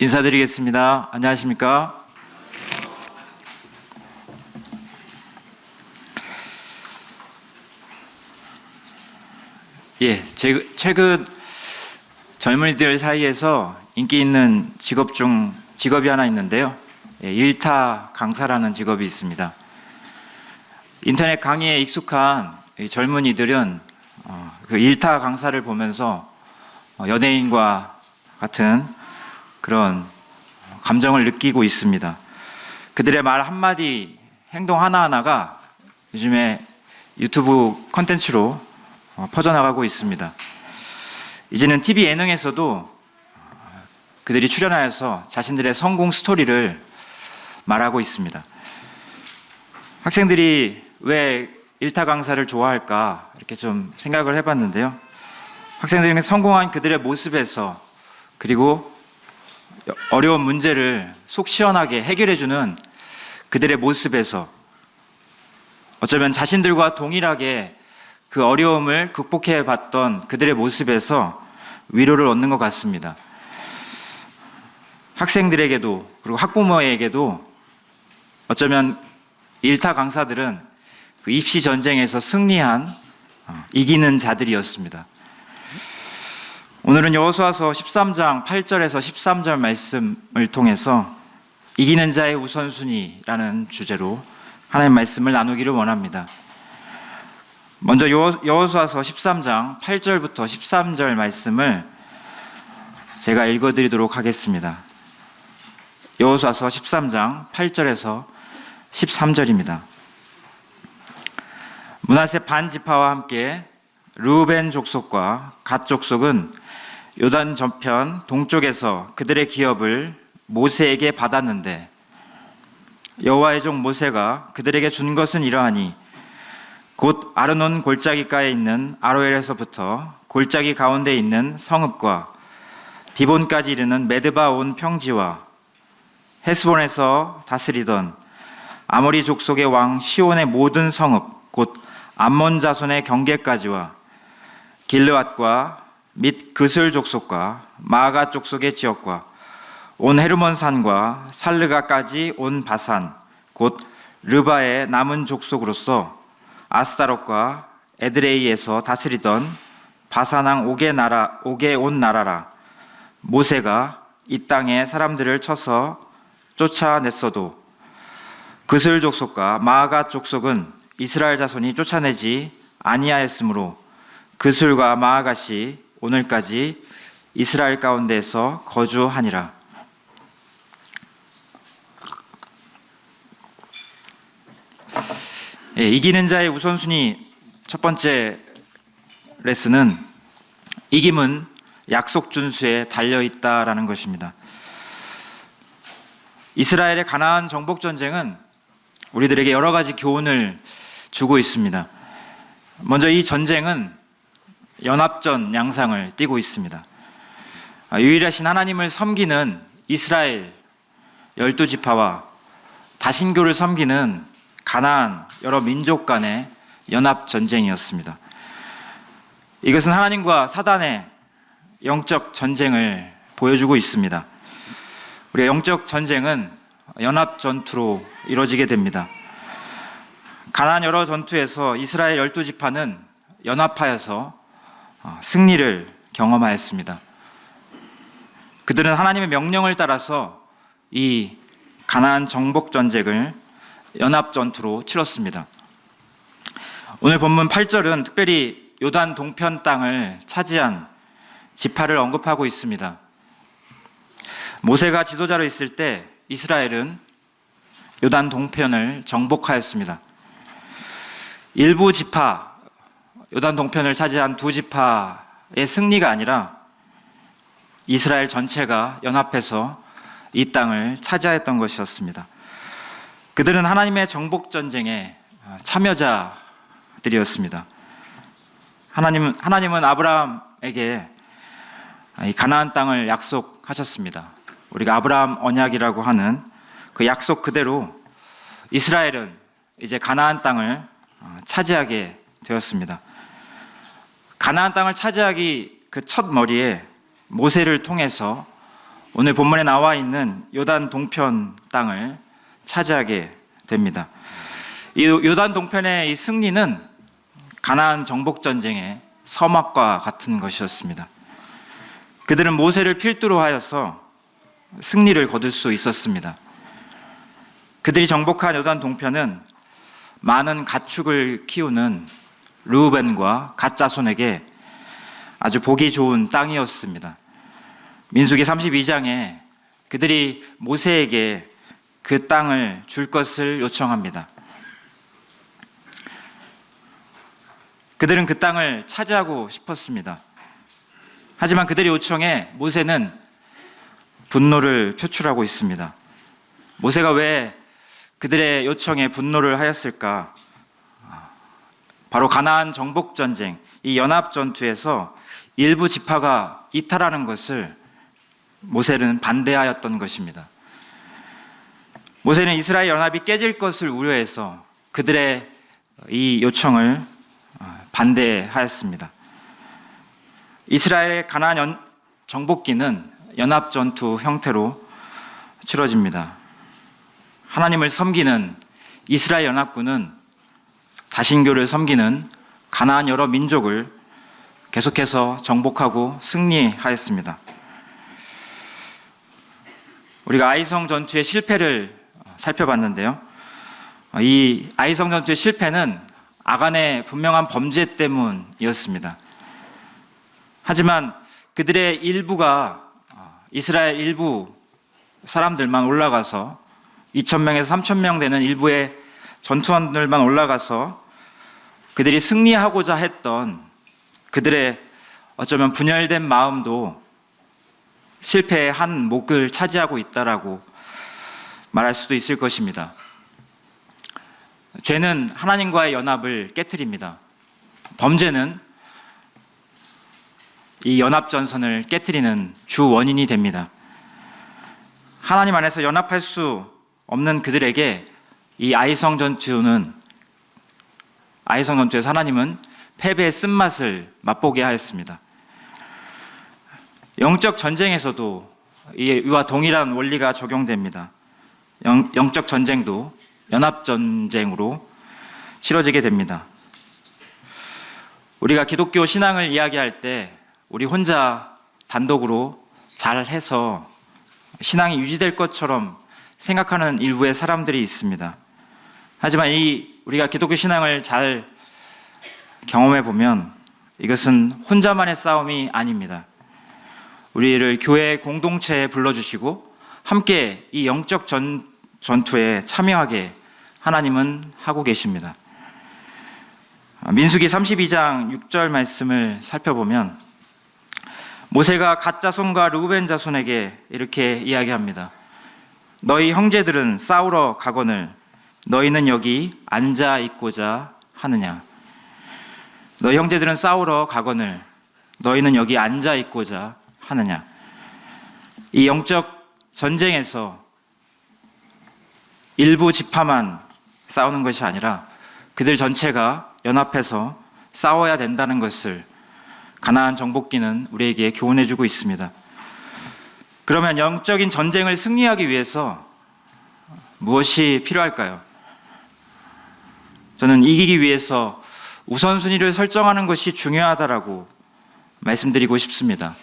인사드리겠습니다. 안녕하십니까? 최근 젊은이들 사이에서 인기 있는 직업이 하나 있는데요. 일타 강사라는 직업이 있습니다. 인터넷 강의에 익숙한 젊은이들은 그 일타 강사를 보면서 연예인과 같은 그런 감정을 느끼고 있습니다. 그들의 말 한마디, 행동 하나하나가 요즘에 유튜브 콘텐츠로 퍼져나가고 있습니다. 이제는 TV 예능에서도 그들이 출연하여서 자신들의 성공 스토리를 말하고 있습니다. 학생들이 왜 일타 강사를 좋아할까 이렇게 좀 생각을 해봤는데요. 학생들이 성공한 그들의 모습에서, 그리고 어려운 문제를 속 시원하게 해결해주는 그들의 모습에서, 어쩌면 자신들과 동일하게 그 어려움을 극복해 봤던 그들의 모습에서 위로를 얻는 것 같습니다. 학생들에게도, 그리고 학부모에게도 어쩌면 일타 강사들은 그 입시 전쟁에서 승리한 이기는 자들이었습니다. 오늘은 여호수아서 13장 8절에서 13절 말씀을 통해서 이기는 자의 우선순위라는 주제로 하나님 말씀을 나누기를 원합니다. 먼저 여호수아서 13장 8절부터 13절 말씀을 제가 읽어드리도록 하겠습니다. 여호수아서 13장 8절에서 13절입니다. 므낫세 반 지파와 함께 르우벤 족속과 갓 족속은 요단 저편 동쪽에서 그들의 기업을 모세에게 받았는데, 여호와의 종 모세가 그들에게 준 것은 이러하니 곧 아르논 골짜기가에 있는 아로엘에서부터 골짜기 가운데 있는 성읍과 디본까지 이르는 메드바 온 평지와 헤스본에서 다스리던 아모리 족속의 왕 시온의 모든 성읍 곧 암몬 자손의 경계까지와 길르앗과 및 그슬 족속과 마가 족속의 지역과 온 헤르몬 산과 살르가까지 온 바산 곧 르바의 남은 족속으로서 아스타롯과 에드레이에서 다스리던 바산왕 옥의 온 나라라. 모세가 이 땅에 사람들을 쳐서 쫓아냈어도 그슬 족속과 마가 족속은 이스라엘 자손이 쫓아내지 아니하였으므로 그슬과 마아갓이 오늘까지 이스라엘 가운데에서 거주하니라. 이기는 자의 우선순위 첫 번째 레슨은 이김은 약속 준수에 달려있다라는 것입니다. 이스라엘의 가나안 정복 전쟁은 우리들에게 여러 가지 교훈을 주고 있습니다. 먼저 이 전쟁은 연합전 양상을 띠고 있습니다. 유일하신 하나님을 섬기는 이스라엘 12지파와 다신교를 섬기는 가나안 여러 민족 간의 연합전쟁이었습니다. 이것은 하나님과 사단의 영적 전쟁을 보여주고 있습니다. 우리의 영적 전쟁은 연합전투로 이루어지게 됩니다. 가나안 여러 전투에서 이스라엘 12지파는 연합하여서 승리를 경험하였습니다. 그들은 하나님의 명령을 따라서 이 가나안 정복 전쟁을 연합 전투로 치렀습니다. 오늘 본문 8절은 특별히 요단 동편 땅을 차지한 지파를 언급하고 있습니다. 모세가 지도자로 있을 때 이스라엘은 요단 동편을 정복하였습니다. 일부 지파, 요단 동편을 차지한 두 지파의 승리가 아니라 이스라엘 전체가 연합해서 이 땅을 차지하였던 것이었습니다. 그들은 하나님의 정복 전쟁의 참여자들이었습니다. 하나님은 아브라함에게 이 가나안 땅을 약속하셨습니다. 우리가 아브라함 언약이라고 하는 그 약속 그대로 이스라엘은 이제 가나안 땅을 차지하게 되었습니다. 가나안 땅을 차지하기 그 첫 머리에 모세를 통해서 오늘 본문에 나와 있는 요단 동편 땅을 차지하게 됩니다. 이 요단 동편의 이 승리는 가나안 정복 전쟁의 서막과 같은 것이었습니다. 그들은 모세를 필두로 하여서 승리를 거둘 수 있었습니다. 그들이 정복한 요단 동편은 많은 가축을 키우는 르우벤과 갓 자손에게 아주 보기 좋은 땅이었습니다. 민수기 32장에 그들이 모세에게 그 땅을 줄 것을 요청합니다. 그들은 그 땅을 차지하고 싶었습니다. 하지만 그들의 요청에 모세는 분노를 표출하고 있습니다. 모세가 왜 그들의 요청에 분노를 하였을까? 바로 가나안 정복 전쟁, 이 연합 전투에서 일부 지파가 이탈하는 것을 모세는 반대하였던 것입니다. 모세는 이스라엘 연합이 깨질 것을 우려해서 그들의 이 요청을 반대하였습니다. 이스라엘의 가나안 정복기는 연합 전투 형태로 치러집니다. 하나님을 섬기는 이스라엘 연합군은 다신교를 섬기는 가나안 여러 민족을 계속해서 정복하고 승리하였습니다. 우리가 아이성 전투의 실패를 살펴봤는데요. 이 아이성 전투의 실패는 아간의 분명한 범죄 때문이었습니다. 하지만 그들의 일부가 이스라엘 일부 사람들만 올라가서 2,000명에서 3,000명 되는 일부의 전투원들만 올라가서 그들이 승리하고자 했던 그들의 어쩌면 분열된 마음도 실패의 한 목을 차지하고 있다라고 말할 수도 있을 것입니다. 죄는 하나님과의 연합을 깨트립니다. 범죄는 이 연합전선을 깨트리는 주 원인이 됩니다. 하나님 안에서 연합할 수 없는 그들에게 이 아이성 전투에서 하나님은 패배의 쓴맛을 맛보게 하였습니다. 영적 전쟁에서도 이와 동일한 원리가 적용됩니다. 영적 전쟁도 연합 전쟁으로 치러지게 됩니다. 우리가 기독교 신앙을 이야기할 때 우리 혼자 단독으로 잘해서 신앙이 유지될 것처럼 생각하는 일부의 사람들이 있습니다. 하지만 우리가 기독교 신앙을 잘 경험해 보면 이것은 혼자만의 싸움이 아닙니다. 우리를 교회 공동체에 불러주시고 함께 이 영적 전투에 참여하게 하나님은 하고 계십니다. 민수기 32장 6절 말씀을 살펴보면 모세가 갓 자손과 르우벤 자손에게 이렇게 이야기합니다. 너희 형제들은 싸우러 가거늘 너희는 여기 앉아 있고자 하느냐. 너희 형제들은 싸우러 가거늘 너희는 여기 앉아 있고자 하느냐. 이 영적 전쟁에서 일부 지파만 싸우는 것이 아니라 그들 전체가 연합해서 싸워야 된다는 것을 가나안 정복기는 우리에게 교훈해주고 있습니다. 그러면 영적인 전쟁을 승리하기 위해서 무엇이 필요할까요? 저는 이기기 위해서 우선순위를 설정하는 것이 중요하다라고 말씀드리고 싶습니다.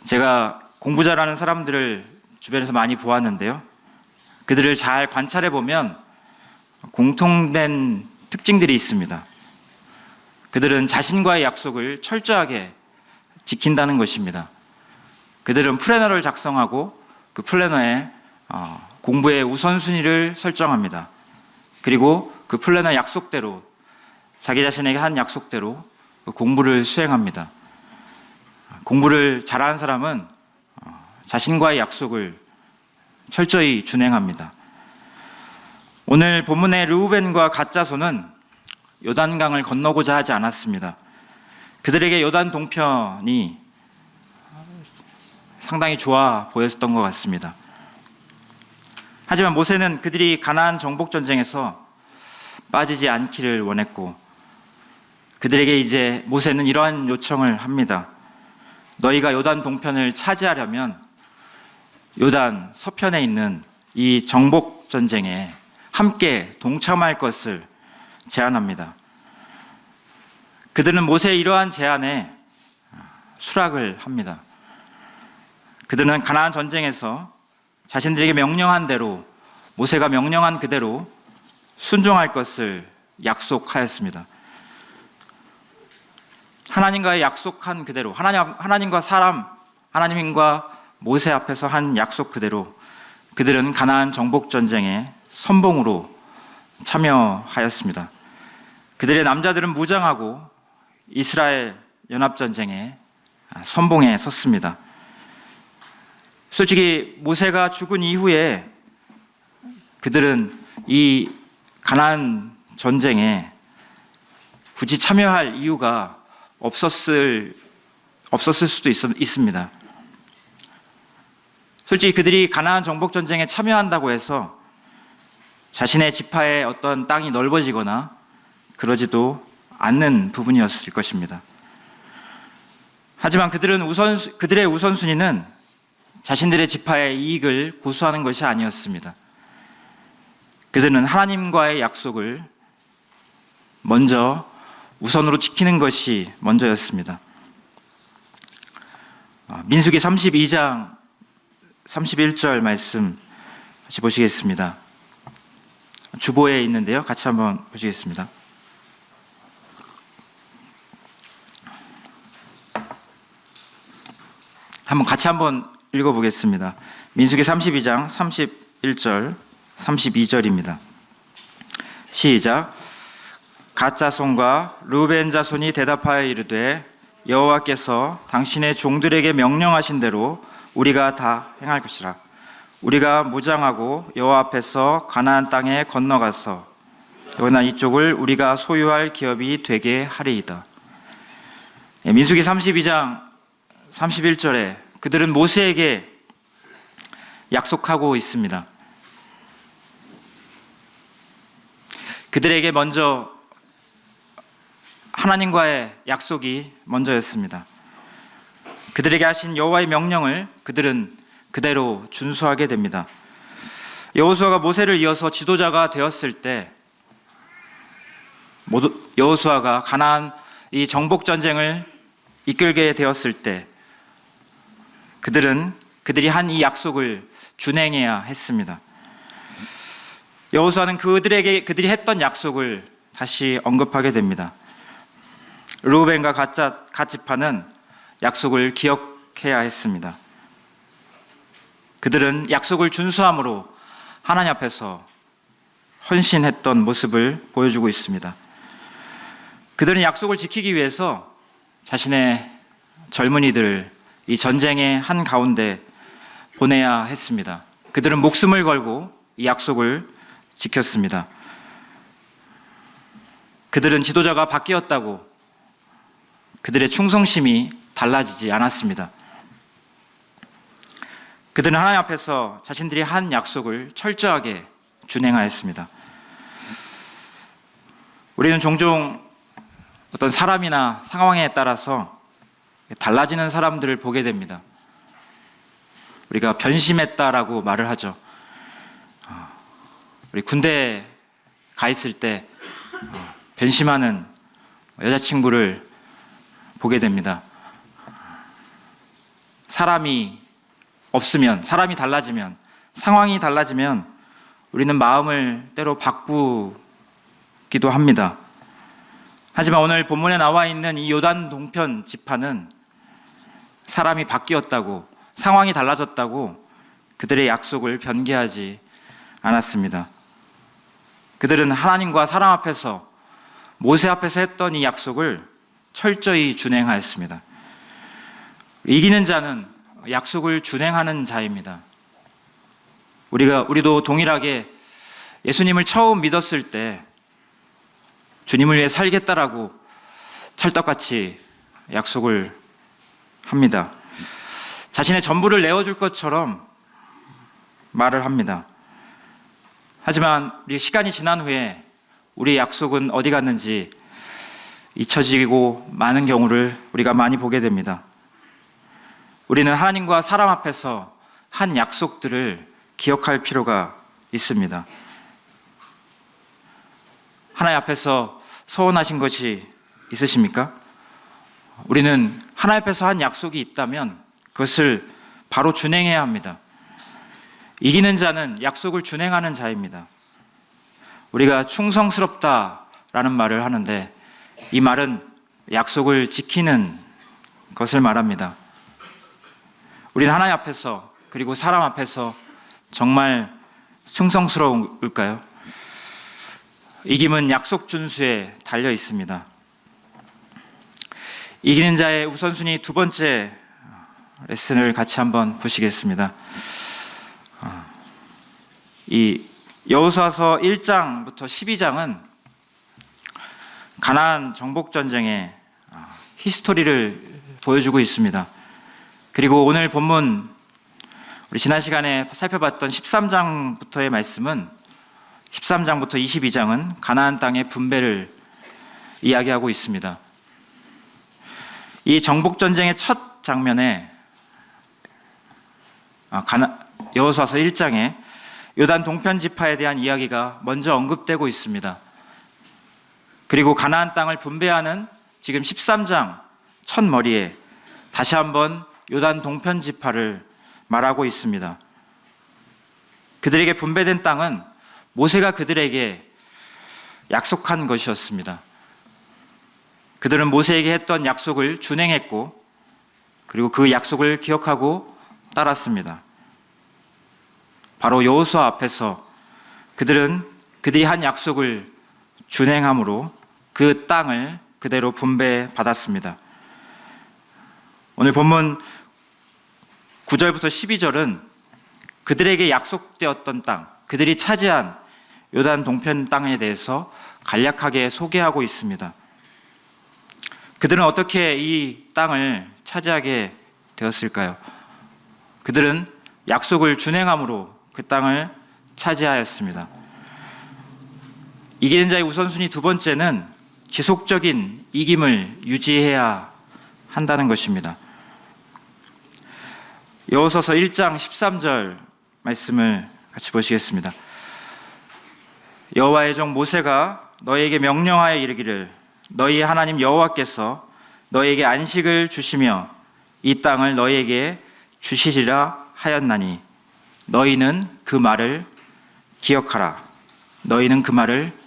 제가 공부 잘하는 사람들을 주변에서 많이 보았는데요. 그들을 잘 관찰해 보면 공통된 특징들이 있습니다. 그들은 자신과의 약속을 철저하게 지킨다는 것입니다. 그들은 플래너를 작성하고 그 플래너에 공부의 우선순위를 설정합니다. 그리고 그 플래너 약속대로 자기 자신에게 한 약속대로 공부를 수행합니다. 공부를 잘하는 사람은 자신과의 약속을 철저히 준행합니다. 오늘 본문의 르우벤과 갓 자손은 요단강을 건너고자 하지 않았습니다. 그들에게 요단 동편이 상당히 좋아 보였던 것 같습니다. 하지만 모세는 그들이 가나안 정복 전쟁에서 빠지지 않기를 원했고 그들에게 이제 모세는 이러한 요청을 합니다. 너희가 요단 동편을 차지하려면 요단 서편에 있는 이 정복 전쟁에 함께 동참할 것을 제안합니다. 그들은 모세의 이러한 제안에 수락을 합니다. 그들은 가나안 전쟁에서 자신들에게 명령한 대로, 모세가 명령한 그대로 순종할 것을 약속하였습니다. 하나님과의 약속한 그대로, 하나님과 하나님과 모세 앞에서 한 약속 그대로 그들은 가나안 정복 전쟁에 선봉으로 참여하였습니다. 그들의 남자들은 무장하고 이스라엘 연합전쟁에 선봉에 섰습니다. 솔직히 모세가 죽은 이후에 그들은 이 가나안 전쟁에 굳이 참여할 이유가 없었을 수도 있습니다. 솔직히 그들이 가나안 정복 전쟁에 참여한다고 해서 자신의 지파의 어떤 땅이 넓어지거나 그러지도 않는 부분이었을 것입니다. 하지만 그들의 우선순위는 자신들의 지파의 이익을 고수하는 것이 아니었습니다. 그들은 하나님과의 약속을 먼저 우선으로 지키는 것이 먼저였습니다. 민수기 32장 31절 말씀 같이 보시겠습니다. 주보에 있는데요. 같이 한번 보시겠습니다. 같이 한번 읽어보겠습니다. 민수기 32장 31절 32절입니다. 시작. 갓 자손과 르우벤 자손이 대답하여 이르되 여호와께서 당신의 종들에게 명령하신 대로 우리가 다 행할 것이라. 우리가 무장하고 여호와 앞에서 가나안 땅에 건너가서 여호나 이쪽을 우리가 소유할 기업이 되게 하리이다. 민수기 32장 31절에 그들은 모세에게 약속하고 있습니다. 그들에게 먼저 하나님과의 약속이 먼저였습니다. 그들에게 하신 여호와의 명령을 그들은 그대로 준수하게 됩니다. 여호수아가 모세를 이어서 지도자가 되었을 때, 여호수아가 가나안 이 정복 전쟁을 이끌게 되었을 때, 그들이 한 이 약속을 준행해야 했습니다. 여호수아는 그들이 했던 약속을 다시 언급하게 됩니다. 르우벤과 갓 지파는 약속을 기억해야 했습니다. 그들은 약속을 준수함으로 하나님 앞에서 헌신했던 모습을 보여주고 있습니다. 그들은 약속을 지키기 위해서 자신의 젊은이들을 이 전쟁의 한가운데 보내야 했습니다. 그들은 목숨을 걸고 이 약속을 지켰습니다. 그들은 지도자가 바뀌었다고 그들의 충성심이 달라지지 않았습니다. 그들은 하나님 앞에서 자신들이 한 약속을 철저하게 준행하였습니다. 우리는 종종 어떤 사람이나 상황에 따라서 달라지는 사람들을 보게 됩니다. 우리가 변심했다라고 말을 하죠. 우리 군대에 가 있을 때 변심하는 여자친구를 보게 됩니다. 사람이 없으면, 사람이 달라지면, 상황이 달라지면 우리는 마음을 때로 바꾸기도 합니다. 하지만 오늘 본문에 나와 있는 이 요단 동편 지파는 사람이 바뀌었다고, 상황이 달라졌다고 그들의 약속을 변개하지 않았습니다. 그들은 하나님과 사람 앞에서, 모세 앞에서 했던 이 약속을 철저히 준행하였습니다. 이기는 자는 약속을 준행하는 자입니다. 우리도 동일하게 예수님을 처음 믿었을 때 주님을 위해 살겠다라고 찰떡같이 약속을 합니다. 자신의 전부를 내어줄 것처럼 말을 합니다. 하지만 우리 시간이 지난 후에 우리의 약속은 어디 갔는지 잊혀지고 많은 경우를 우리가 많이 보게 됩니다. 우리는 하나님과 사람 앞에서 한 약속들을 기억할 필요가 있습니다. 하나님 앞에서 서운하신 것이 있으십니까? 우리는 하나님 앞에서 한 약속이 있다면 그것을 바로 준행해야 합니다. 이기는 자는 약속을 준행하는 자입니다. 우리가 충성스럽다라는 말을 하는데 이 말은 약속을 지키는 것을 말합니다. 우리는 하나님 앞에서 그리고 사람 앞에서 정말 충성스러울까요? 이김은 약속 준수에 달려 있습니다. 이기는 자의 우선순위 두 번째 레슨을 같이 한번 보시겠습니다. 이 여호수아서 1장부터 12장은 가나안 정복 전쟁의 히스토리를 보여주고 있습니다. 그리고 오늘 본문 우리 지난 시간에 살펴봤던 13장부터의 말씀은 13장부터 22장은 가나안 땅의 분배를 이야기하고 있습니다. 이 정복 전쟁의 첫 장면에 여호수아서 1장에 요단 동편 지파에 대한 이야기가 먼저 언급되고 있습니다. 그리고 가나안 땅을 분배하는 지금 13장 첫 머리에 다시 한번 요단 동편 지파를 말하고 있습니다. 그들에게 분배된 땅은 모세가 그들에게 약속한 것이었습니다. 그들은 모세에게 했던 약속을 준행했고 그리고 그 약속을 기억하고 따랐습니다. 바로 여호수아 앞에서 그들이 한 약속을 준행함으로 그 땅을 그대로 분배받았습니다. 오늘 본문 9절부터 12절은 그들에게 약속되었던 땅, 그들이 차지한 요단 동편 땅에 대해서 간략하게 소개하고 있습니다. 그들은 어떻게 이 땅을 차지하게 되었을까요? 그들은 약속을 준행함으로 그 땅을 차지하였습니다. 이기는 자의 우선순위 두 번째는 지속적인 이김을 유지해야 한다는 것입니다. 여호수아서 1장 13절 말씀을 같이 보시겠습니다. 여호와의 종 모세가 너희에게 명령하여 이르기를 너희의 하나님 여호와께서 너희에게 안식을 주시며 이 땅을 너희에게 주시리라 하였나니 너희는 그 말을 기억하라. 너희는 그 말을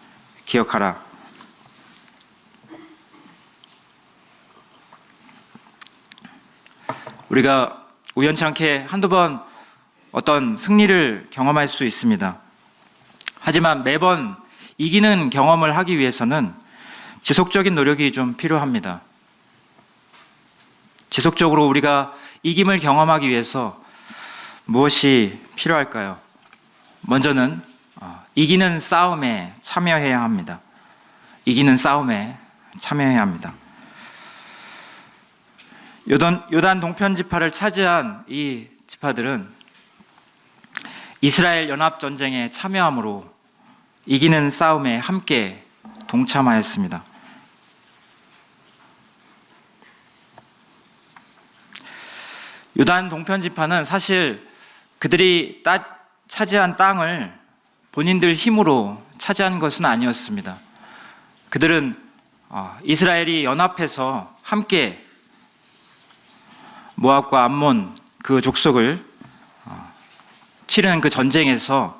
기억하라. 우리가 우연찮게 한두 번 어떤 승리를 경험할 수 있습니다. 하지만 매번 이기는 경험을 하기 위해서는 지속적인 노력이 좀 필요합니다. 지속적으로 우리가 이김을 경험하기 위해서 무엇이 필요할까요? 먼저는 이기는 싸움에 참여해야 합니다. 이기는 싸움에 참여해야 합니다. 요단 동편 지파를 차지한 이 지파들은 이스라엘 연합 전쟁에 참여함으로 이기는 싸움에 함께 동참하였습니다. 요단 동편 지파는 사실 그들이 차지한 땅을 본인들 힘으로 차지한 것은 아니었습니다. 그들은 이스라엘이 연합해서 함께 모압과 암몬 그 족속을 치르는 그 전쟁에서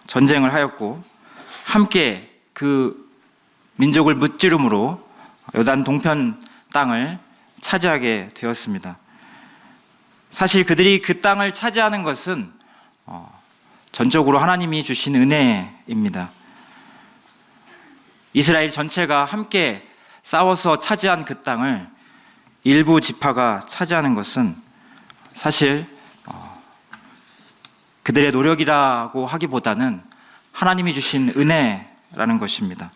전쟁을 하였고 함께 그 민족을 무찌름으로 요단 동편 땅을 차지하게 되었습니다. 사실 그들이 그 땅을 차지하는 것은 전적으로 하나님이 주신 은혜입니다. 이스라엘 전체가 함께 싸워서 차지한 그 땅을 일부 지파가 차지하는 것은 사실 그들의 노력이라고 하기보다는 하나님이 주신 은혜라는 것입니다.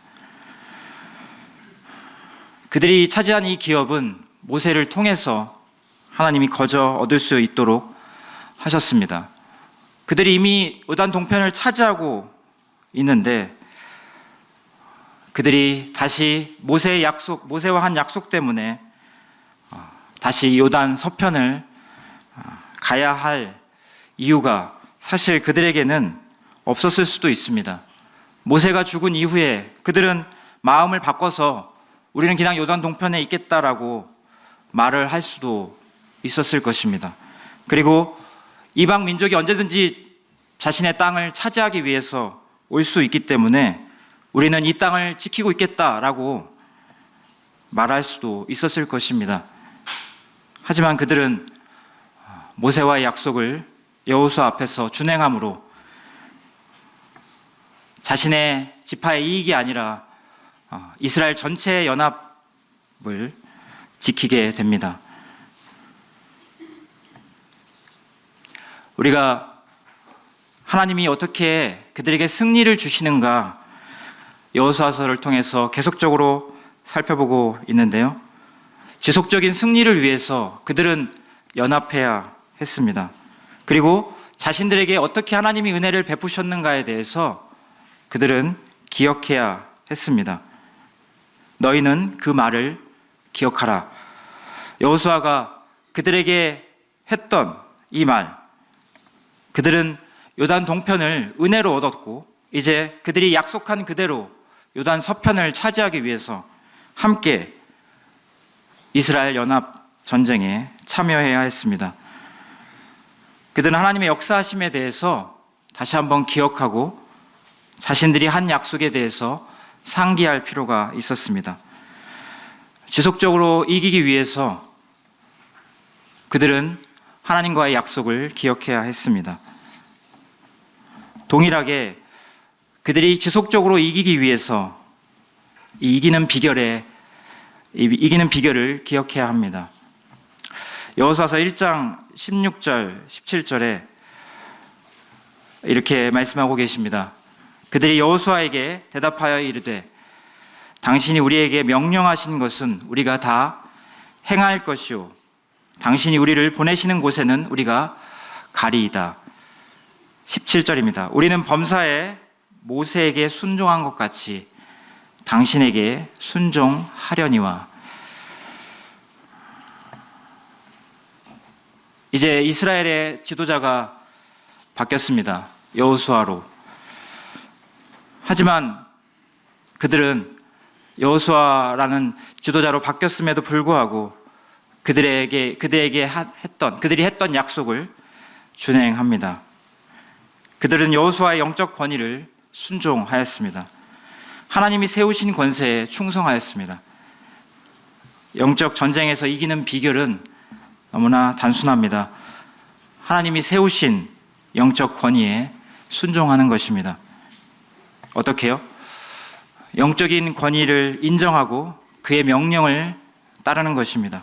그들이 차지한 이 기업은 모세를 통해서 하나님이 거저 얻을 수 있도록 하셨습니다. 그들이 이미 요단 동편을 차지하고 있는데 그들이 다시 모세와 한 약속 때문에 다시 요단 서편을 가야 할 이유가 사실 그들에게는 없었을 수도 있습니다. 모세가 죽은 이후에 그들은 마음을 바꿔서 우리는 그냥 요단 동편에 있겠다라고 말을 할 수도 있었을 것입니다. 그리고 이방 민족이 언제든지 자신의 땅을 차지하기 위해서 올 수 있기 때문에 우리는 이 땅을 지키고 있겠다라고 말할 수도 있었을 것입니다. 하지만 그들은 모세와의 약속을 여호수아 앞에서 준행함으로 자신의 지파의 이익이 아니라 이스라엘 전체의 연합을 지키게 됩니다. 우리가 하나님이 어떻게 그들에게 승리를 주시는가 여호수아서를 통해서 계속적으로 살펴보고 있는데요. 지속적인 승리를 위해서 그들은 연합해야 했습니다. 그리고 자신들에게 어떻게 하나님이 은혜를 베푸셨는가에 대해서 그들은 기억해야 했습니다. 너희는 그 말을 기억하라. 여호수아가 그들에게 했던 이 말, 그들은 요단 동편을 은혜로 얻었고 이제 그들이 약속한 그대로 요단 서편을 차지하기 위해서 함께 이스라엘 연합 전쟁에 참여해야 했습니다. 그들은 하나님의 역사하심에 대해서 다시 한번 기억하고 자신들이 한 약속에 대해서 상기할 필요가 있었습니다. 지속적으로 이기기 위해서 그들은 하나님과의 약속을 기억해야 했습니다. 동일하게 그들이 지속적으로 이기기 위해서 이기는 비결을 기억해야 합니다. 여호수아서 1장 16절, 17절에 이렇게 말씀하고 계십니다. 그들이 여호수아에게 대답하여 이르되 당신이 우리에게 명령하신 것은 우리가 다 행할 것이요 당신이 우리를 보내시는 곳에는 우리가 가리이다. 17절입니다. 우리는 범사에 모세에게 순종한 것 같이 당신에게 순종하려니와. 이제 이스라엘의 지도자가 바뀌었습니다. 여호수아로. 하지만 그들은 여호수아라는 지도자로 바뀌었음에도 불구하고 그들이 했던 약속을 준행합니다. 그들은 여호수아의 영적 권위를 순종하였습니다. 하나님이 세우신 권세에 충성하였습니다. 영적 전쟁에서 이기는 비결은 너무나 단순합니다. 하나님이 세우신 영적 권위에 순종하는 것입니다. 어떻게요? 영적인 권위를 인정하고 그의 명령을 따르는 것입니다.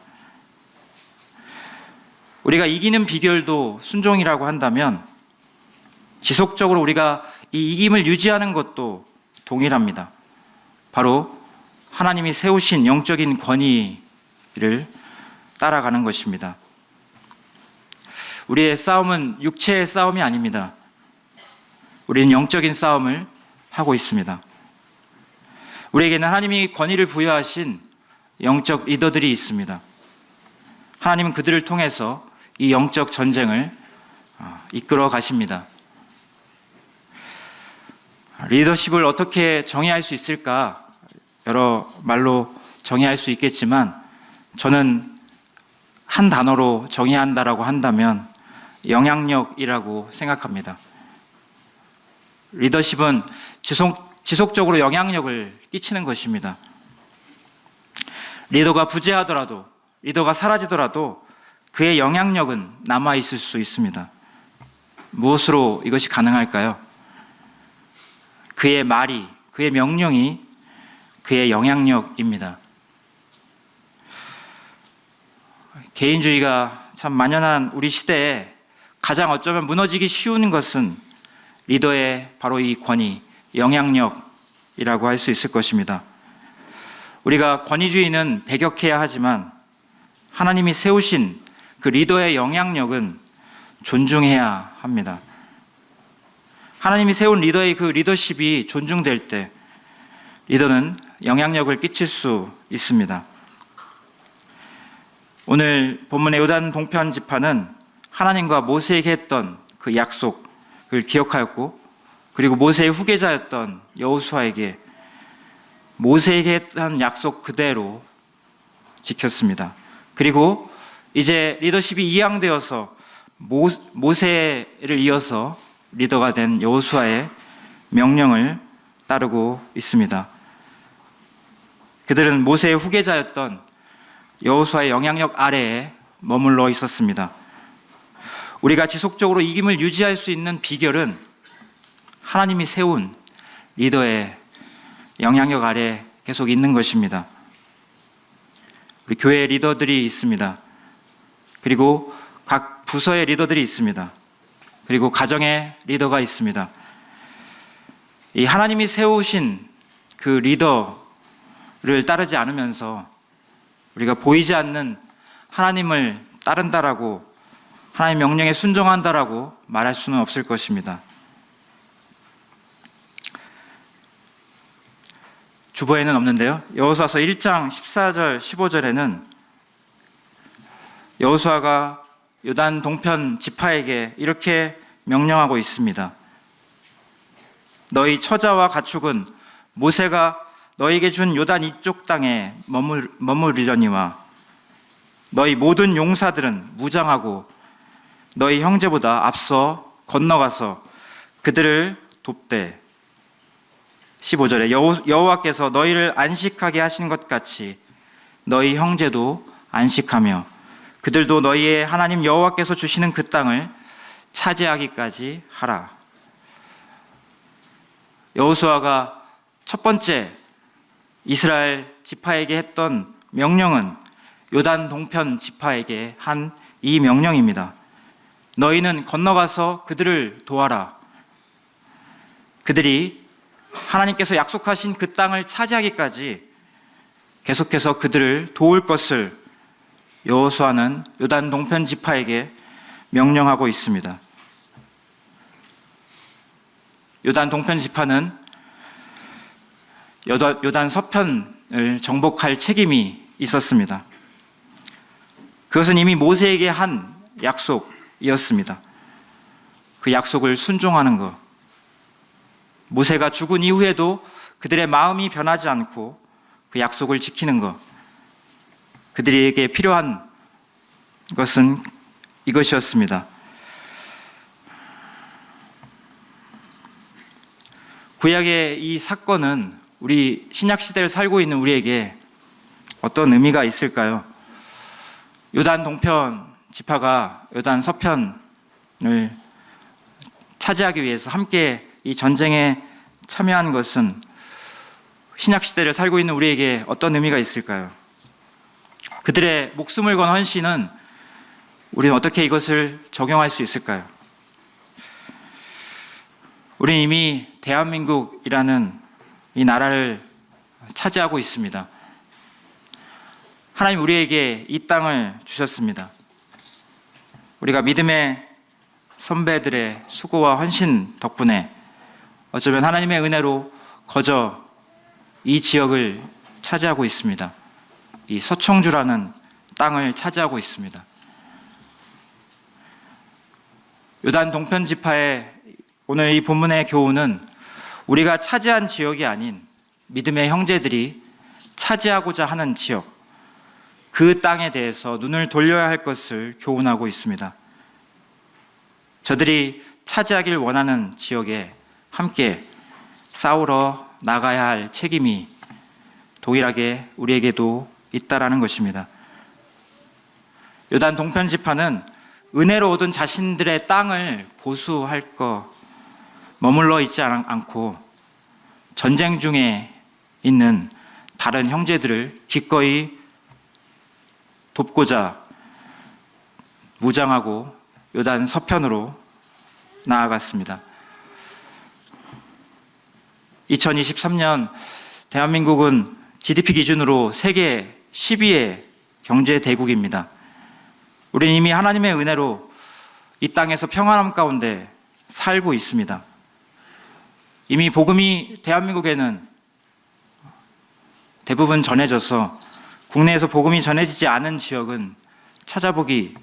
우리가 이기는 비결도 순종이라고 한다면 지속적으로 우리가 이 이김을 유지하는 것도 동일합니다. 바로 하나님이 세우신 영적인 권위를 따라가는 것입니다. 우리의 싸움은 육체의 싸움이 아닙니다. 우리는 영적인 싸움을 하고 있습니다. 우리에게는 하나님이 권위를 부여하신 영적 리더들이 있습니다. 하나님은 그들을 통해서 이 영적 전쟁을 이끌어 가십니다. 리더십을 어떻게 정의할 수 있을까? 여러 말로 정의할 수 있겠지만 저는 한 단어로 정의한다라고 한다면 영향력이라고 생각합니다. 리더십은 지속적으로 영향력을 끼치는 것입니다. 리더가 부재하더라도, 리더가 사라지더라도 그의 영향력은 남아있을 수 있습니다. 무엇으로 이것이 가능할까요? 그의 말이, 그의 명령이 그의 영향력입니다. 개인주의가 참 만연한 우리 시대에 가장 어쩌면 무너지기 쉬운 것은 리더의 바로 이 권위, 영향력이라고 할 수 있을 것입니다. 우리가 권위주의는 배격해야 하지만 하나님이 세우신 그 리더의 영향력은 존중해야 합니다. 하나님이 세운 리더의 그 리더십이 존중될 때 리더는 영향력을 끼칠 수 있습니다. 오늘 본문의 요단 동편 지파는 하나님과 모세에게 했던 그 약속을 기억하였고, 그리고 모세의 후계자였던 여호수아에게 모세에게 했던 약속 그대로 지켰습니다. 그리고 이제 리더십이 이양되어서 모세를 이어서 리더가 된 여호수아의 명령을 따르고 있습니다. 그들은 모세의 후계자였던 여호수아의 영향력 아래에 머물러 있었습니다. 우리가 지속적으로 이김을 유지할 수 있는 비결은 하나님이 세운 리더의 영향력 아래 계속 있는 것입니다. 우리 교회 리더들이 있습니다. 그리고 각 부서의 리더들이 있습니다. 그리고 가정의 리더가 있습니다. 이 하나님이 세우신 그 리더를 따르지 않으면서 우리가 보이지 않는 하나님을 따른다라고, 하나님 명령에 순종한다라고 말할 수는 없을 것입니다. 주보에는 없는데요. 여호수아서 1장 14절 15절에는 여호수아가 요단 동편 지파에게 이렇게 명령하고 있습니다. 너희 처자와 가축은 모세가 너에게 준 요단 이쪽 땅에 머무르려니와 너희 모든 용사들은 무장하고 너희 형제보다 앞서 건너가서 그들을 돕되 15절에 여호와께서 너희를 안식하게 하신 것 같이 너희 형제도 안식하며 그들도 너희의 하나님 여호와께서 주시는 그 땅을 차지하기까지 하라. 여호수아가 첫 번째 이스라엘 지파에게 했던 명령은 요단 동편 지파에게 한 이 명령입니다. 너희는 건너가서 그들을 도와라. 그들이 하나님께서 약속하신 그 땅을 차지하기까지 계속해서 그들을 도울 것을 여호수아는 요단 동편 지파에게 명령하고 있습니다. 요단 동편 지파는 요단 서편을 정복할 책임이 있었습니다. 그것은 이미 모세에게 한 약속이었습니다. 그 약속을 순종하는 것, 모세가 죽은 이후에도 그들의 마음이 변하지 않고 그 약속을 지키는 것, 그들에게 필요한 것은 이것이었습니다. 구약의 이 사건은 우리 신약시대를 살고 있는 우리에게 어떤 의미가 있을까요? 요단 동편 지파가 요단 서편을 차지하기 위해서 함께 이 전쟁에 참여한 것은 신약시대를 살고 있는 우리에게 어떤 의미가 있을까요? 그들의 목숨을 건 헌신은 우리는 어떻게 이것을 적용할 수 있을까요? 우리는 이미 대한민국이라는 이 나라를 차지하고 있습니다. 하나님 우리에게 이 땅을 주셨습니다. 우리가 믿음의 선배들의 수고와 헌신 덕분에 어쩌면 하나님의 은혜로 거저 이 지역을 차지하고 있습니다. 이 서청주라는 땅을 차지하고 있습니다. 요단 동편 지파의 오늘 이 본문의 교훈은 우리가 차지한 지역이 아닌 믿음의 형제들이 차지하고자 하는 지역, 그 땅에 대해서 눈을 돌려야 할 것을 교훈하고 있습니다. 저들이 차지하길 원하는 지역에 함께 싸우러 나가야 할 책임이 동일하게 우리에게도 있다라는 것입니다. 요단 동편 지파는 은혜로 얻은 자신들의 땅을 고수할 것 머물러 있지 않고 전쟁 중에 있는 다른 형제들을 기꺼이 돕고자 무장하고 요단 서편으로 나아갔습니다. 2023년 대한민국은 GDP 기준으로 세계 10위의 경제 대국입니다. 우리는 이미 하나님의 은혜로 이 땅에서 평안함 가운데 살고 있습니다. 이미 복음이 대한민국에는 대부분 전해져서 국내에서 복음이 전해지지 않은 지역은 찾아보기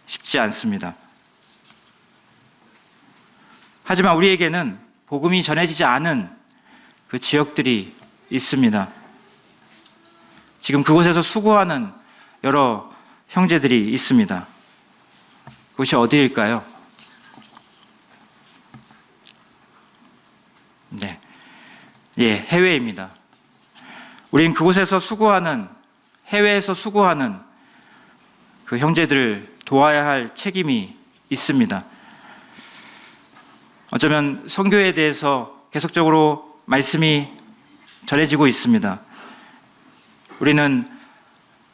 쉽지 않습니다. 하지만 우리에게는 복음이 전해지지 않은 그 지역들이 있습니다. 지금 그곳에서 수고하는 여러 형제들이 있습니다. 그것이 어디일까요? 네. 예, 해외입니다. 우린 그곳에서 수고하는, 해외에서 수고하는 그 형제들을 도와야 할 책임이 있습니다. 어쩌면 선교에 대해서 계속적으로 말씀이 전해지고 있습니다. 우리는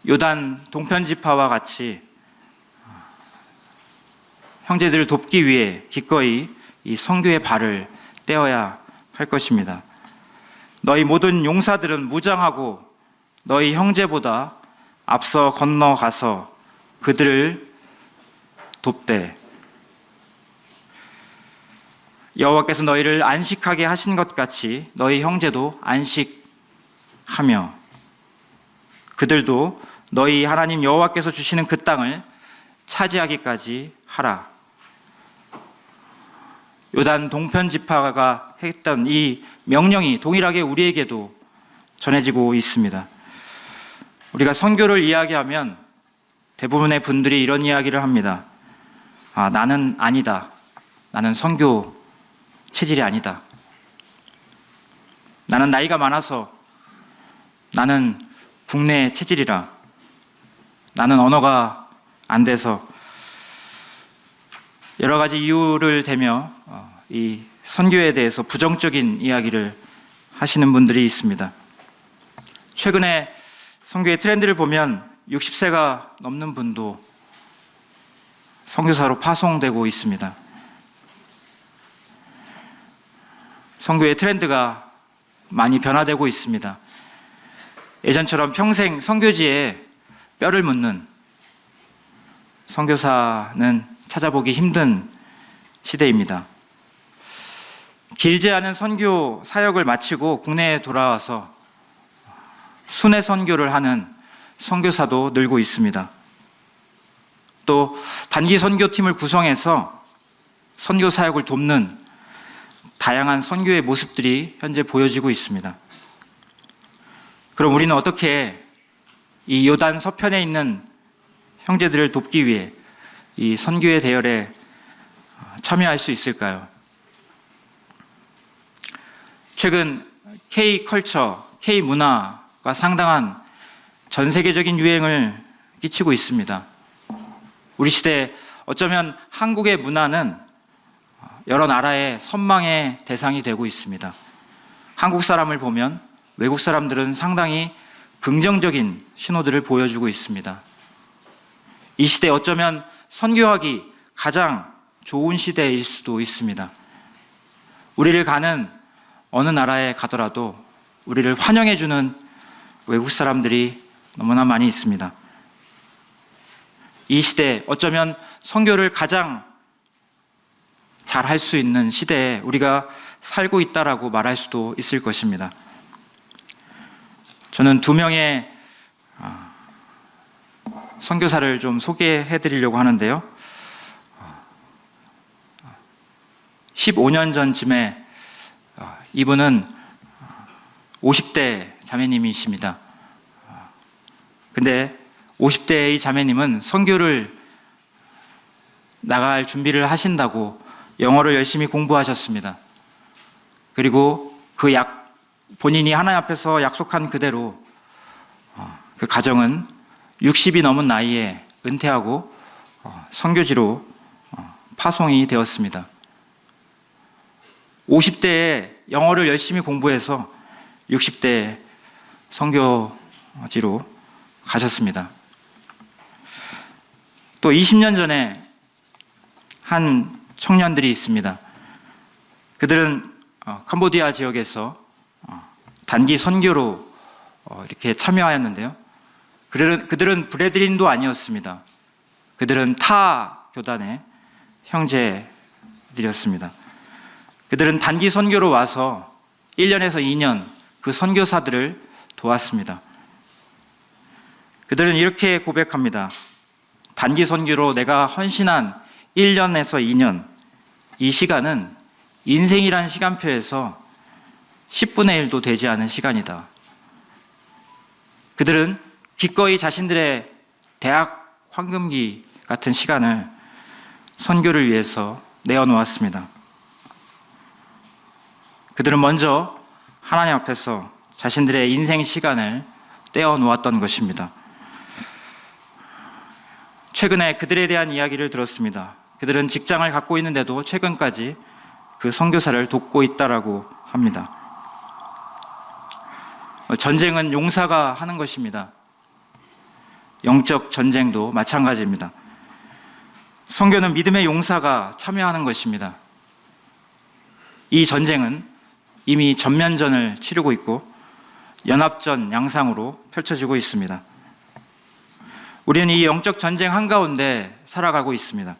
요단 동편지파와 같이 형제들을 돕기 위해 기꺼이 이 선교의 발을 떼어야 할 것입니다. 너희 모든 용사들은 무장하고 너희 형제보다 앞서 건너가서 그들을 돕되 여호와께서 너희를 안식하게 하신 것 같이 너희 형제도 안식하며 그들도 너희 하나님 여호와께서 주시는 그 땅을 차지하기까지 하라. 요단 동편 지파가 했던 이 명령이 동일하게 우리에게도 전해지고 있습니다. 우리가 선교를 이야기하면 대부분의 분들이 이런 이야기를 합니다. 나는 아니다. 나는 선교 체질이 아니다. 나는 나이가 많아서, 나는 국내 체질이라, 나는 언어가 안 돼서, 여러 가지 이유를 대며 이 선교에 대해서 부정적인 이야기를 하시는 분들이 있습니다. 최근에 선교의 트렌드를 보면 60세가 넘는 분도 선교사로 파송되고 있습니다. 선교의 트렌드가 많이 변화되고 있습니다. 예전처럼 평생 선교지에 뼈를 묻는 선교사는 찾아보기 힘든 시대입니다. 길지 않은 선교 사역을 마치고 국내에 돌아와서 순회 선교를 하는 선교사도 늘고 있습니다. 또 단기 선교팀을 구성해서 선교 사역을 돕는 다양한 선교의 모습들이 현재 보여지고 있습니다. 그럼 우리는 어떻게 이 요단 서편에 있는 형제들을 돕기 위해 이 선교의 대열에 참여할 수 있을까요? 최근 K컬처, K문화가 상당한 전 세계적인 유행을 끼치고 있습니다. 우리 시대 어쩌면 한국의 문화는 여러 나라의 선망의 대상이 되고 있습니다. 한국 사람을 보면 외국 사람들은 상당히 긍정적인 신호들을 보여주고 있습니다. 이 시대 어쩌면 선교하기 가장 좋은 시대일 수도 있습니다. 우리를 가는 어느 나라에 가더라도 우리를 환영해주는 외국 사람들이 너무나 많이 있습니다. 이 시대 어쩌면 선교를 가장 잘 할 수 있는 시대에 우리가 살고 있다라고 말할 수도 있을 것입니다. 저는 2명의 선교사를 좀 소개해 드리려고 하는데요. 15년 전쯤에 이분은 50대 자매님이십니다. 근데 50대의 자매님은 선교를 나갈 준비를 하신다고 영어를 열심히 공부하셨습니다. 그리고 본인이 하나님 앞에서 약속한 그대로 그 가정은 60이 넘은 나이에 은퇴하고 선교지로 파송이 되었습니다. 50대에 영어를 열심히 공부해서 60대 선교지로 가셨습니다. 또 20년 전에 한 청년들이 있습니다. 그들은 캄보디아 지역에서 단기 선교로 이렇게 참여하였는데요. 그들은 브레드린도 아니었습니다. 그들은 타 교단의 형제들이었습니다. 그들은 단기 선교로 와서 1년에서 2년 그 선교사들을 도왔습니다. 그들은 이렇게 고백합니다. 단기 선교로 내가 헌신한 1년에서 2년, 이 시간은 인생이란 시간표에서 10분의 1도 되지 않은 시간이다. 그들은 기꺼이 자신들의 대학 황금기 같은 시간을 선교를 위해서 내어놓았습니다. 그들은 먼저 하나님 앞에서 자신들의 인생 시간을 떼어놓았던 것입니다. 최근에 그들에 대한 이야기를 들었습니다. 그들은 직장을 갖고 있는데도 최근까지 그 선교사를 돕고 있다라고 합니다. 전쟁은 용사가 하는 것입니다. 영적 전쟁도 마찬가지입니다. 선교는 믿음의 용사가 참여하는 것입니다. 이 전쟁은 이미 전면전을 치르고 있고 연합전 양상으로 펼쳐지고 있습니다. 우리는 이 영적 전쟁 한가운데 살아가고 있습니다.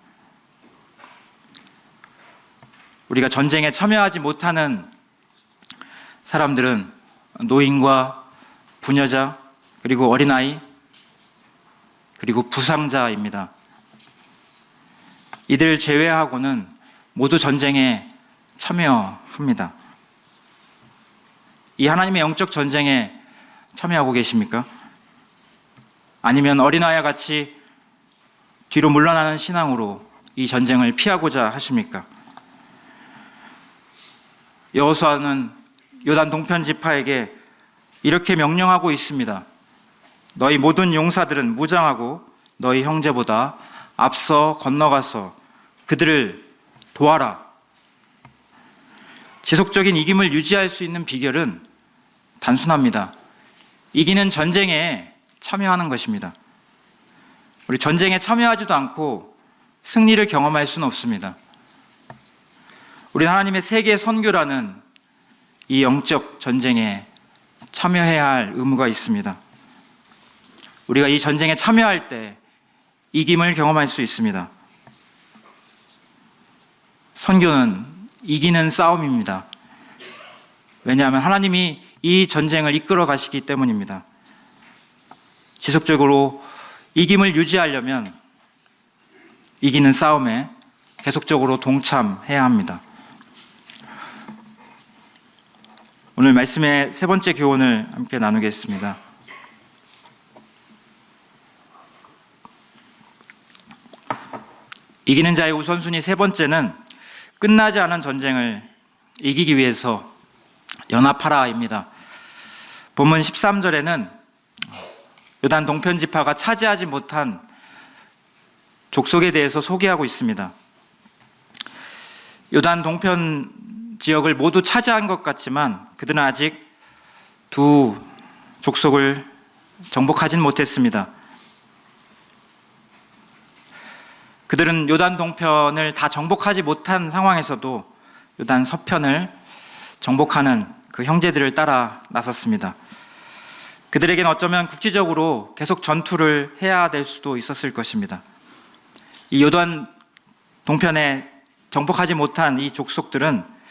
우리가 전쟁에 참여하지 못하는 사람들은 노인과 부녀자, 그리고 어린아이, 그리고 부상자입니다. 이들 제외하고는 모두 전쟁에 참여합니다. 이 하나님의 영적 전쟁에 참여하고 계십니까? 아니면 어린아이와 같이 뒤로 물러나는 신앙으로 이 전쟁을 피하고자 하십니까? 여호수아는 요단 동편 지파에게 이렇게 명령하고 있습니다. 너희 모든 용사들은 무장하고 너희 형제보다 앞서 건너가서 그들을 도와라. 지속적인 이김을 유지할 수 있는 비결은 단순합니다. 이기는 전쟁에 참여하는 것입니다. 우리 전쟁에 참여하지도 않고 승리를 경험할 수는 없습니다. 우리 하나님의 세계 선교라는 이 영적 전쟁에 참여해야 할 의무가 있습니다. 우리가 이 전쟁에 참여할 때 이김을 경험할 수 있습니다. 선교는 이기는 싸움입니다. 왜냐하면 하나님이 이 전쟁을 이끌어 가시기 때문입니다. 지속적으로 이김을 유지하려면 이기는 싸움에 계속적으로 동참해야 합니다. 오늘 말씀의 세 번째 교훈을 함께 나누겠습니다. 이기는 자의 우선순위 세 번째는 끝나지 않은 전쟁을 이기기 위해서 연합하라입니다. 본문 13절에는 요단 동편 지파가 차지하지 못한 족속에 대해서 소개하고 있습니다. 요단 동편 지역을 모두 차지한 것 같지만 그들은 아직 두 족속을 정복하진 못했습니다. 그들은 요단 동편을 다 정복하지 못한 상황에서도 요단 서편을 정복하는 그 형제들을 따라 나섰습니다. 그들에겐 어쩌면 국지적으로 계속 전투를 해야 될 수도 있었을 것입니다. 이 요단 동편에 정복하지 못한 이 족속들은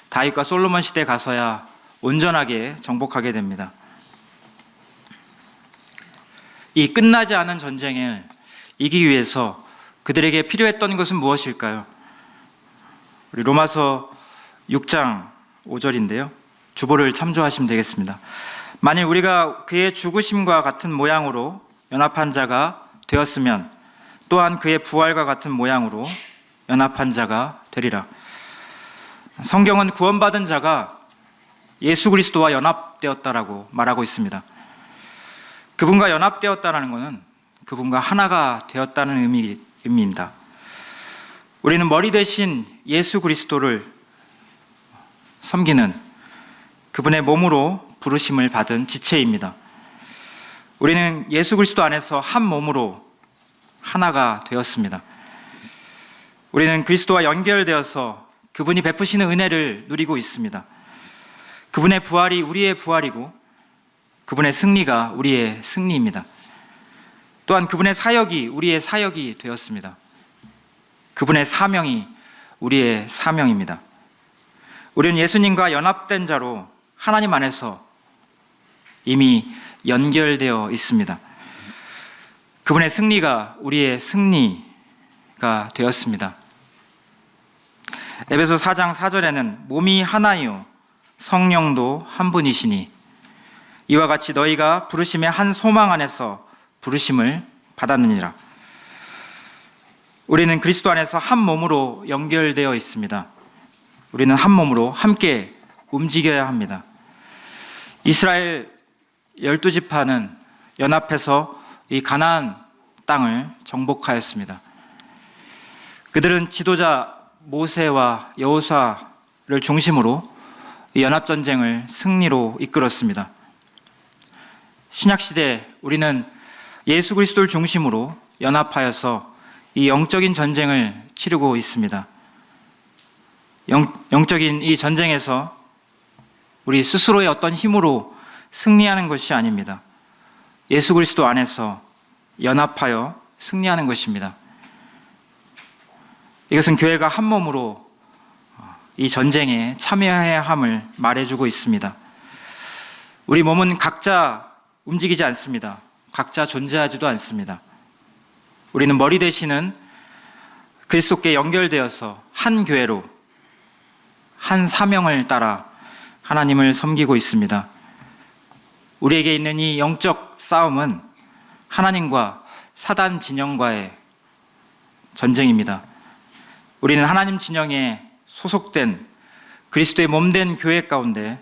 다윗과 솔로몬 시대에 가서야 온전하게 정복하게 됩니다. 이 끝나지 않은 전쟁을 이기기 위해서 그들에게 필요했던 것은 무엇일까요? 우리 로마서 6장 5절인데요. 주보를 참조하시면 되겠습니다. 만일 우리가 그의 죽으심과 같은 모양으로 연합한 자가 되었으면 또한 그의 부활과 같은 모양으로 연합한 자가 되리라. 성경은 구원받은 자가 예수 그리스도와 연합되었다라고 말하고 있습니다. 그분과 연합되었다는 것은 그분과 하나가 되었다는 의미입니다. 우리는 머리 대신 예수 그리스도를 섬기는 그분의 몸으로 부르심을 받은 지체입니다. 우리는 예수 그리스도 안에서 한 몸으로 하나가 되었습니다. 우리는 그리스도와 연결되어서 그분이 베푸시는 은혜를 누리고 있습니다. 그분의 부활이 우리의 부활이고 그분의 승리가 우리의 승리입니다. 또한 그분의 사역이 우리의 사역이 되었습니다. 그분의 사명이 우리의 사명입니다. 우리는 예수님과 연합된 자로 하나님 안에서 이미 연결되어 있습니다. 그분의 승리가 우리의 승리가 되었습니다. 에베소 4장 4절에는 몸이 하나요 성령도 한 분이시니 이와 같이 너희가 부르심의 한 소망 안에서 부르심을 받았느니라. 우리는 그리스도 안에서 한 몸으로 연결되어 있습니다. 우리는 한 몸으로 함께 움직여야 합니다. 이스라엘 12지파는 연합해서 이 가나안 땅을 정복하였습니다. 그들은 지도자 모세와 여호수아를 중심으로 이 연합전쟁을 승리로 이끌었습니다. 신약시대 우리는 예수 그리스도를 중심으로 연합하여서 이 영적인 전쟁을 치르고 있습니다. 영적인 이 전쟁에서 우리 스스로의 어떤 힘으로 승리하는 것이 아닙니다. 예수 그리스도 안에서 연합하여 승리하는 것입니다. 이것은 교회가 한 몸으로 이 전쟁에 참여해야 함을 말해주고 있습니다. 우리 몸은 각자 움직이지 않습니다. 각자 존재하지도 않습니다. 우리는 머리 되시는 그리스도께 연결되어서 한 교회로 한 사명을 따라 하나님을 섬기고 있습니다. 우리에게 있는 이 영적 싸움은 하나님과 사단 진영과의 전쟁입니다. 우리는 하나님 진영에 소속된 그리스도의 몸된 교회 가운데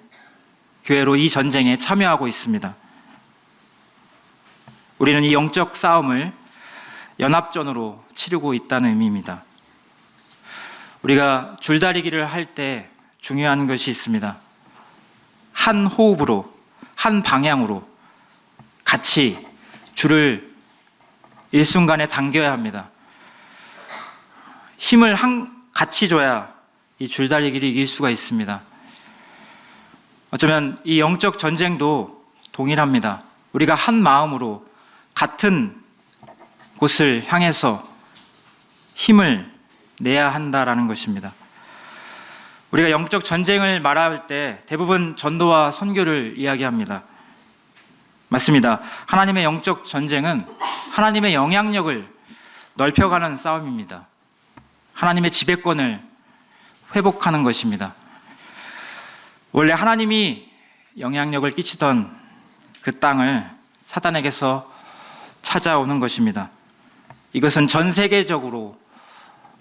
교회로 이 전쟁에 참여하고 있습니다. 우리는 이 영적 싸움을 연합전으로 치르고 있다는 의미입니다. 우리가 줄다리기를 할 때 중요한 것이 있습니다. 한 호흡으로, 한 방향으로 같이 줄을 일순간에 당겨야 합니다. 힘을 같이 줘야 이 줄다리기를 이길 수가 있습니다. 어쩌면 이 영적 전쟁도 동일합니다. 우리가 한 마음으로 같은 곳을 향해서 힘을 내야 한다라는 것입니다. 우리가 영적 전쟁을 말할 때 대부분 전도와 선교를 이야기합니다. 맞습니다. 하나님의 영적 전쟁은 하나님의 영향력을 넓혀가는 싸움입니다. 하나님의 지배권을 회복하는 것입니다. 원래 하나님이 영향력을 끼치던 그 땅을 사단에게서 찾아오는 것입니다. 이것은 전 세계적으로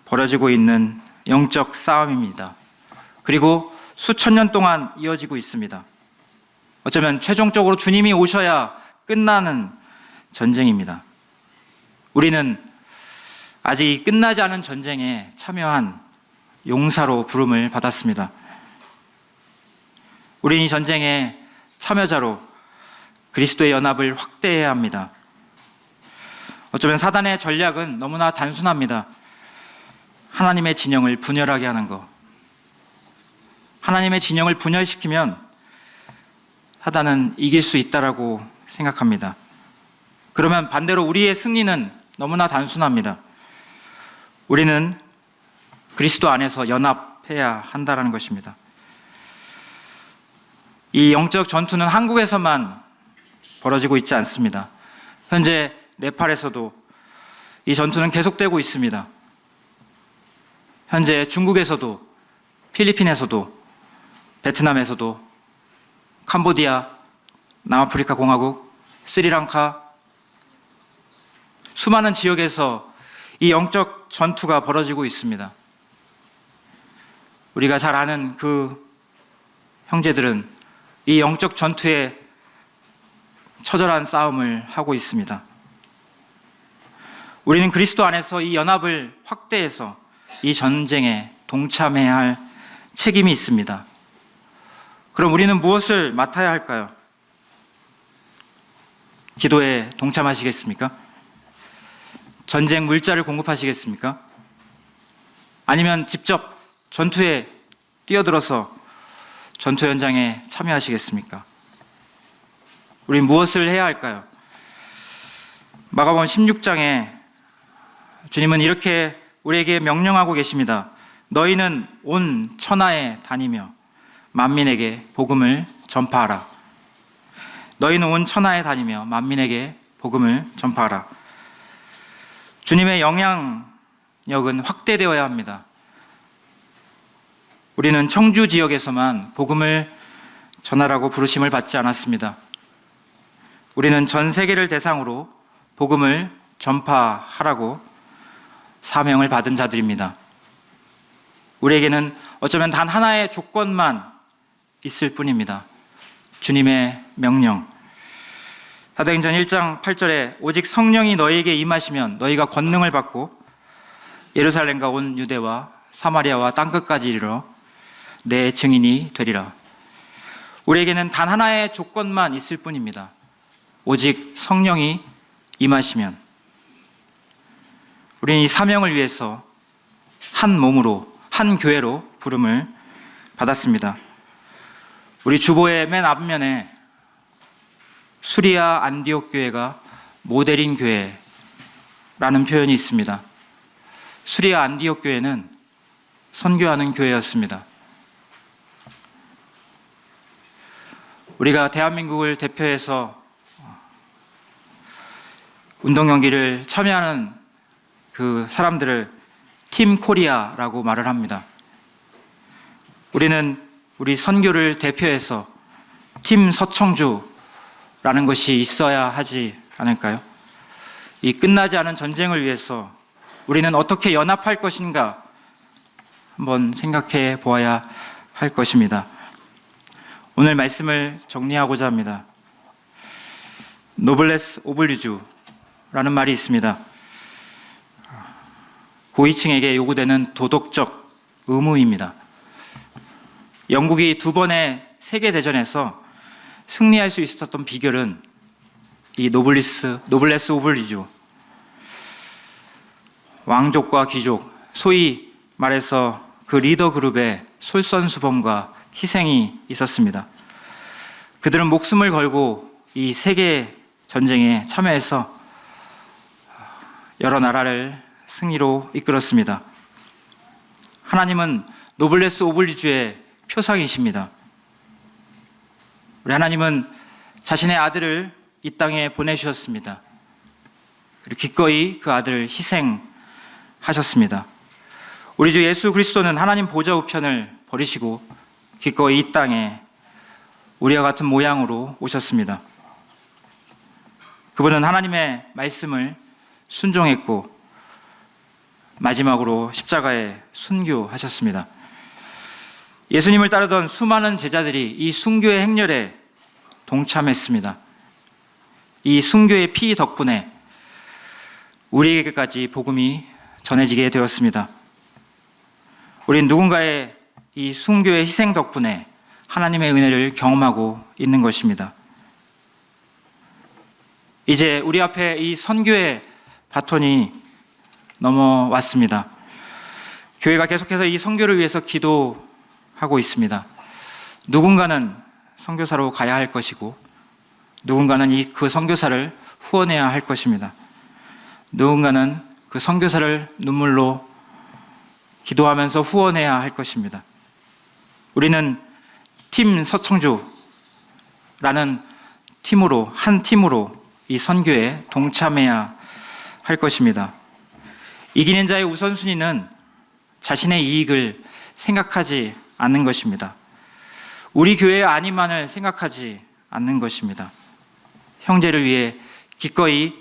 벌어지고 있는 영적 싸움입니다. 그리고 수천 년 동안 이어지고 있습니다. 어쩌면 최종적으로 주님이 오셔야 끝나는 전쟁입니다. 우리는 아직 끝나지 않은 전쟁에 참여한 용사로 부름을 받았습니다. 우리는 이 전쟁의 참여자로 그리스도의 연합을 확대해야 합니다. 어쩌면 사단의 전략은 너무나 단순합니다. 하나님의 진영을 분열하게 하는 것. 하나님의 진영을 분열시키면 사단은 이길 수 있다라고 생각합니다. 그러면 반대로 우리의 승리는 너무나 단순합니다. 우리는 그리스도 안에서 연합해야 한다는 것입니다. 이 영적 전투는 한국에서만 벌어지고 있지 않습니다. 현재 네팔에서도 이 전투는 계속되고 있습니다. 현재 중국에서도, 필리핀에서도, 베트남에서도, 캄보디아, 남아프리카 공화국, 스리랑카, 수많은 지역에서 이 영적 전투가 벌어지고 있습니다. 우리가 잘 아는 그 형제들은 이 영적 전투에 처절한 싸움을 하고 있습니다. 우리는 그리스도 안에서 이 연합을 확대해서 이 전쟁에 동참해야 할 책임이 있습니다. 그럼 우리는 무엇을 맡아야 할까요? 기도에 동참하시겠습니까? 전쟁 물자를 공급하시겠습니까? 아니면 직접 전투에 뛰어들어서 전투 현장에 참여하시겠습니까? 우리는 무엇을 해야 할까요? 마가복음 16장에 주님은 이렇게 우리에게 명령하고 계십니다. 너희는 온 천하에 다니며 만민에게 복음을 전파하라. 너희는 온 천하에 다니며 만민에게 복음을 전파하라. 주님의 영향력은 확대되어야 합니다. 우리는 청주 지역에서만 복음을 전하라고 부르심을 받지 않았습니다. 우리는 전 세계를 대상으로 복음을 전파하라고 사명을 받은 자들입니다. 우리에게는 어쩌면 단 하나의 조건만 있을 뿐입니다. 주님의 명령. 사도행전 1장 8절에 오직 성령이 너희에게 임하시면 너희가 권능을 받고 예루살렘과 온 유대와 사마리아와 땅끝까지 이르러 내 증인이 되리라. 우리에게는 단 하나의 조건만 있을 뿐입니다. 오직 성령이 임하시면. 우리는 이 사명을 위해서 한 몸으로, 한 교회로 부름을 받았습니다. 우리 주보의 맨 앞면에 수리아 안디옥 교회가 모델인 교회라는 표현이 있습니다. 수리아 안디옥 교회는 선교하는 교회였습니다. 우리가 대한민국을 대표해서 운동 경기를 참여하는 그 사람들을 팀 코리아라고 말을 합니다. 우리는 우리 선교를 대표해서 팀 서청주라는 것이 있어야 하지 않을까요? 이 끝나지 않은 전쟁을 위해서 우리는 어떻게 연합할 것인가 한번 생각해 보아야 할 것입니다. 오늘 말씀을 정리하고자 합니다. 노블레스 오블리주라는 말이 있습니다. 고위층에게 요구되는 도덕적 의무입니다. 영국이 2번의 세계대전에서 승리할 수 있었던 비결은 이 노블레스 오블리주, 왕족과 귀족, 소위 말해서 그 리더 그룹의 솔선수범과 희생이 있었습니다. 그들은 목숨을 걸고 이 세계 전쟁에 참여해서 여러 나라를 승리로 이끌었습니다. 하나님은 노블레스 오블리주의 표상이십니다. 우리 하나님은 자신의 아들을 이 땅에 보내주셨습니다. 그리고 기꺼이 그 아들을 희생하셨습니다. 우리 주 예수 그리스도는 하나님 보좌 우편을 버리시고 기꺼이 이 땅에 우리와 같은 모양으로 오셨습니다. 그분은 하나님의 말씀을 순종했고 마지막으로 십자가에 순교하셨습니다. 예수님을 따르던 수많은 제자들이 이 순교의 행렬에 동참했습니다. 이 순교의 피 덕분에 우리에게까지 복음이 전해지게 되었습니다. 우린 누군가의 이 순교의 희생 덕분에 하나님의 은혜를 경험하고 있는 것입니다. 이제 우리 앞에 이 선교의 바톤이 넘어왔습니다. 교회가 계속해서 이 선교를 위해서 기도하고 있습니다. 누군가는 선교사로 가야 할 것이고 누군가는 그 선교사를 후원해야 할 것입니다. 누군가는 그 선교사를 눈물로 기도하면서 후원해야 할 것입니다. 우리는 팀 서청주라는 팀으로, 한 팀으로 이 선교에 동참해야 할 것입니다. 이기는 자의 우선순위는 자신의 이익을 생각하지 않는 것입니다. 우리 교회의 안위만을 생각하지 않는 것입니다. 형제를 위해 기꺼이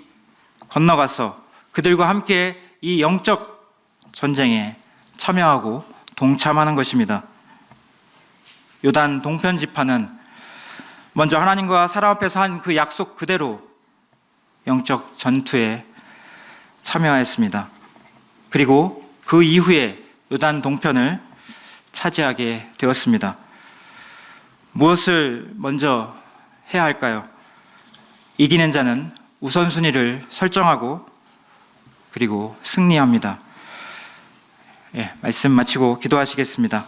건너가서 그들과 함께 이 영적 전쟁에 참여하고 동참하는 것입니다. 요단 동편 지파는 먼저 하나님과 사람 앞에서 한 그 약속 그대로 영적 전투에 참여하였습니다. 그리고 그 이후에 요단 동편을 차지하게 되었습니다. 무엇을 먼저 해야 할까요? 이기는 자는 우선순위를 설정하고 그리고 승리합니다. 말씀 마치고 기도하시겠습니다.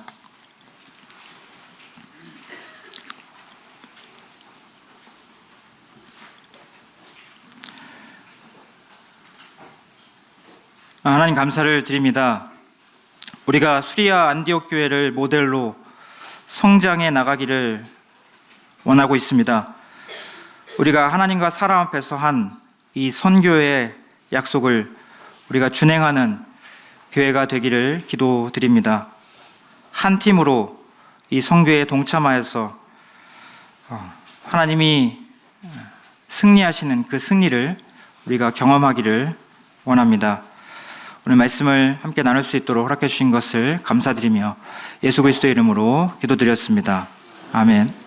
하나님 감사를 드립니다. 우리가 수리아 안디옥 교회를 모델로 성장해 나가기를 원하고 있습니다. 우리가 하나님과 사람 앞에서 한 이 선교의 약속을 우리가 준행하는 교회가 되기를 기도드립니다. 한 팀으로 이 선교에 동참하여서 하나님이 승리하시는 그 승리를 우리가 경험하기를 원합니다. 오늘 말씀을 함께 나눌 수 있도록 허락해 주신 것을 감사드리며 예수 그리스도의 이름으로 기도드렸습니다. 아멘.